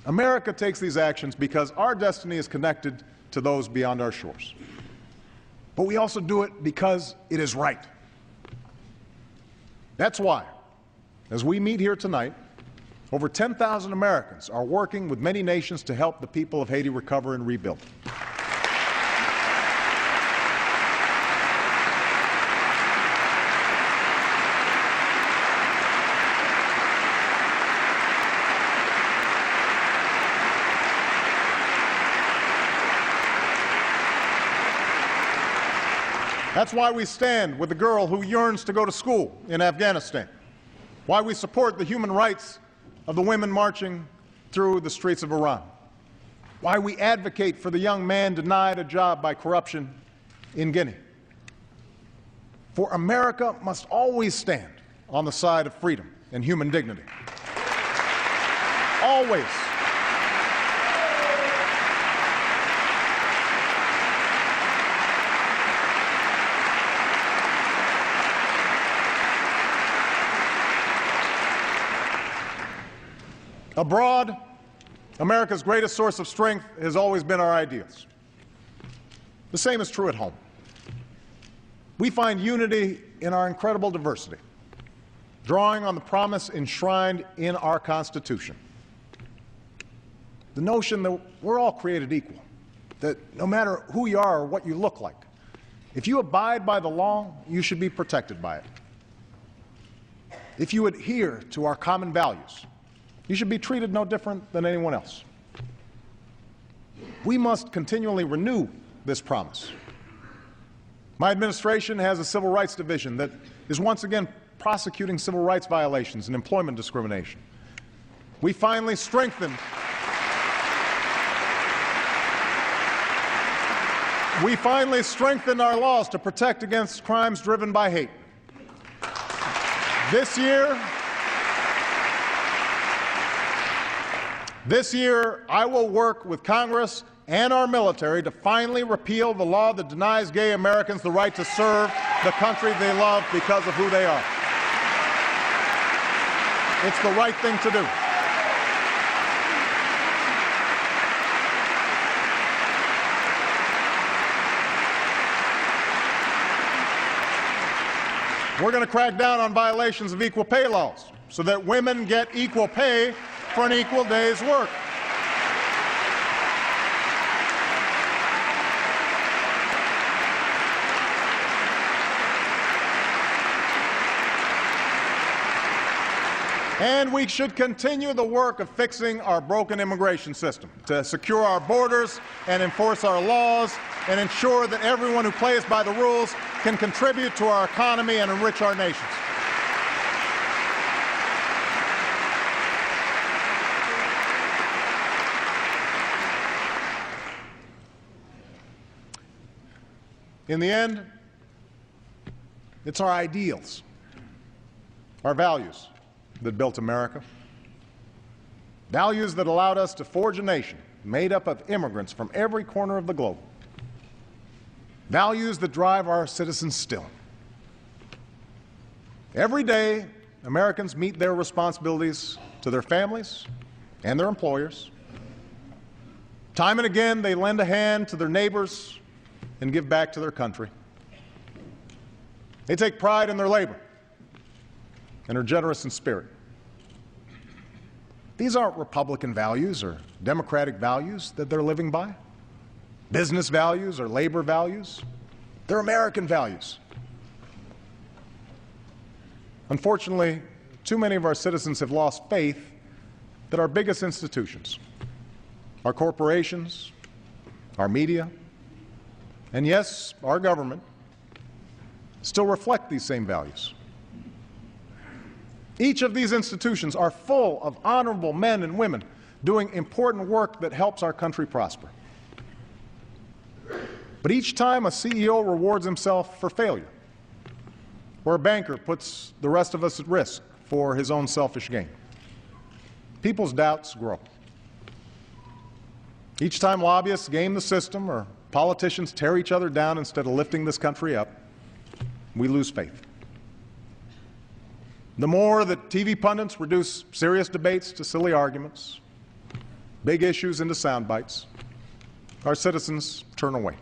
America takes these actions because our destiny is connected to those beyond our shores. But we also do it because it is right. That's why, as we meet here tonight, Over 10,000 Americans are working with many nations to help the people of Haiti recover and rebuild. That's why we stand with the girl who yearns to go to school in Afghanistan, why we support the human rights of the women marching through the streets of Iran, why we advocate for the young man denied a job by corruption in Guinea. For America must always stand on the side of freedom and human dignity. Always. Abroad, America's greatest source of strength has always been our ideals. The same is true at home. We find unity in our incredible diversity, drawing on the promise enshrined in our Constitution. The notion that we're all created equal, that no matter who you are or what you look like, if you abide by the law, you should be protected by it. If you adhere to our common values, you should be treated no different than anyone else. We must continually renew this promise. My administration has a civil rights division that is once again prosecuting civil rights violations and employment discrimination. We finally strengthened our laws to protect against crimes driven by hate. This year, I will work with Congress and our military to finally repeal the law that denies gay Americans the right to serve the country they love because of who they are. It's the right thing to do. We're going to crack down on violations of equal pay laws so that women get equal pay for an equal day's work. And we should continue the work of fixing our broken immigration system to secure our borders and enforce our laws and ensure that everyone who plays by the rules can contribute to our economy and enrich our nations. In the end, it's our ideals, our values that built America, values that allowed us to forge a nation made up of immigrants from every corner of the globe, values that drive our citizens still. Every day, Americans meet their responsibilities to their families and their employers. Time and again, they lend a hand to their neighbors and give back to their country. They take pride in their labor and are generous in spirit. These aren't Republican values or Democratic values that they're living by, business values or labor values. They're American values. Unfortunately, too many of our citizens have lost faith that our biggest institutions, our corporations, our media, and yes, our government, still reflect these same values. Each of these institutions are full of honorable men and women doing important work that helps our country prosper. But each time a CEO rewards himself for failure, or a banker puts the rest of us at risk for his own selfish gain, people's doubts grow. Each time lobbyists game the system or politicians tear each other down instead of lifting this country up, we lose faith. The more that TV pundits reduce serious debates to silly arguments, big issues into sound bites, our citizens turn away.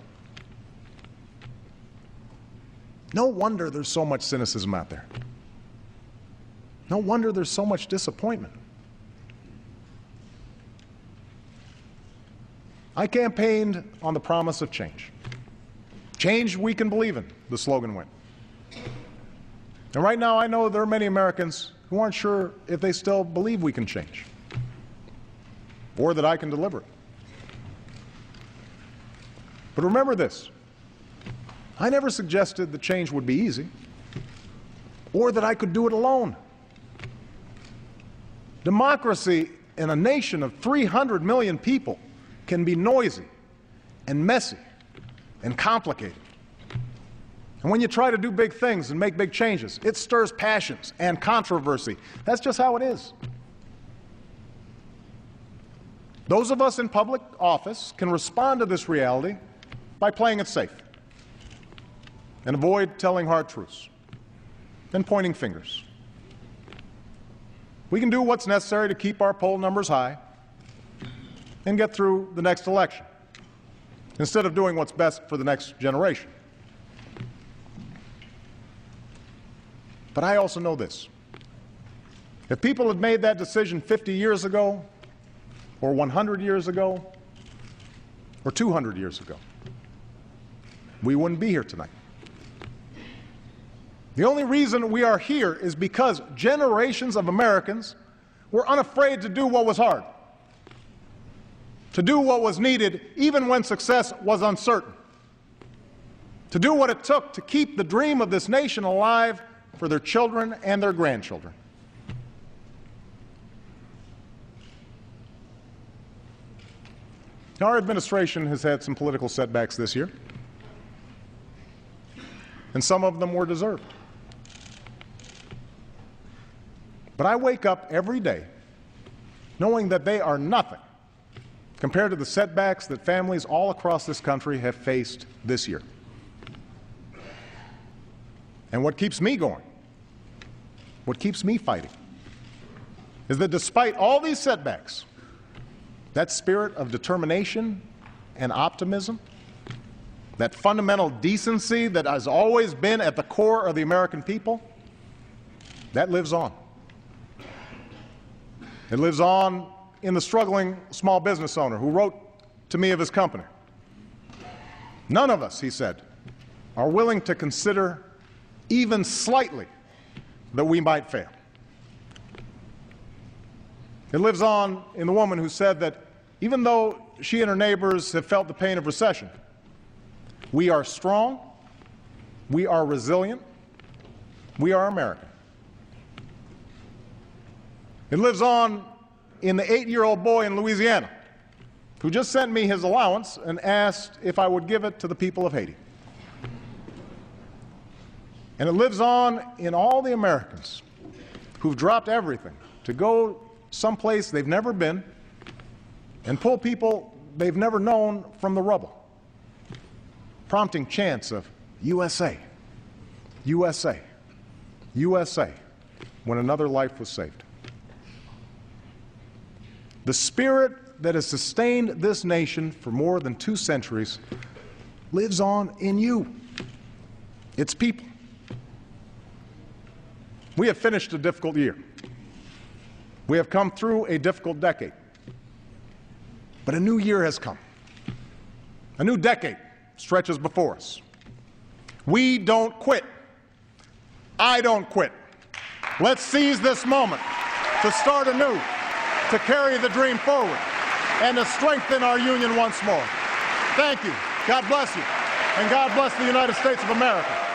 No wonder there's so much cynicism out there. No wonder there's so much disappointment. I campaigned on the promise of change. Change we can believe in, the slogan went. And right now I know there are many Americans who aren't sure if they still believe we can change or that I can deliver it. But remember this, I never suggested that change would be easy or that I could do it alone. Democracy in a nation of 300 million people can be noisy and messy and complicated. And when you try to do big things and make big changes, it stirs passions and controversy. That's just how it is. Those of us in public office can respond to this reality by playing it safe and avoid telling hard truths and pointing fingers. We can do what's necessary to keep our poll numbers high and get through the next election, instead of doing what's best for the next generation. But I also know this. If people had made that decision 50 years ago, or 100 years ago, or 200 years ago, we wouldn't be here tonight. The only reason we are here is because generations of Americans were unafraid to do what was hard, to do what was needed even when success was uncertain, to do what it took to keep the dream of this nation alive for their children and their grandchildren. Our administration has had some political setbacks this year, and some of them were deserved. But I wake up every day knowing that they are nothing compared to the setbacks that families all across this country have faced this year. And what keeps me going, what keeps me fighting, is that despite all these setbacks, that spirit of determination and optimism, that fundamental decency that has always been at the core of the American people, that lives on. It lives on in the struggling small business owner who wrote to me of his company. None of us, he said, are willing to consider even slightly that we might fail. It lives on in the woman who said that even though she and her neighbors have felt the pain of recession, we are strong, we are resilient, we are American. It lives on in the 8-year-old boy in Louisiana who just sent me his allowance and asked if I would give it to the people of Haiti. And it lives on in all the Americans who've dropped everything to go someplace they've never been and pull people they've never known from the rubble, prompting chants of USA, USA, USA, when another life was saved. The spirit that has sustained this nation for more than 2 centuries lives on in you, its people. We have finished a difficult year. We have come through a difficult decade. But a new year has come. A new decade stretches before us. We don't quit. I don't quit. Let's seize this moment to start anew, to carry the dream forward, and to strengthen our union once more. Thank you. God bless you. And God bless the United States of America.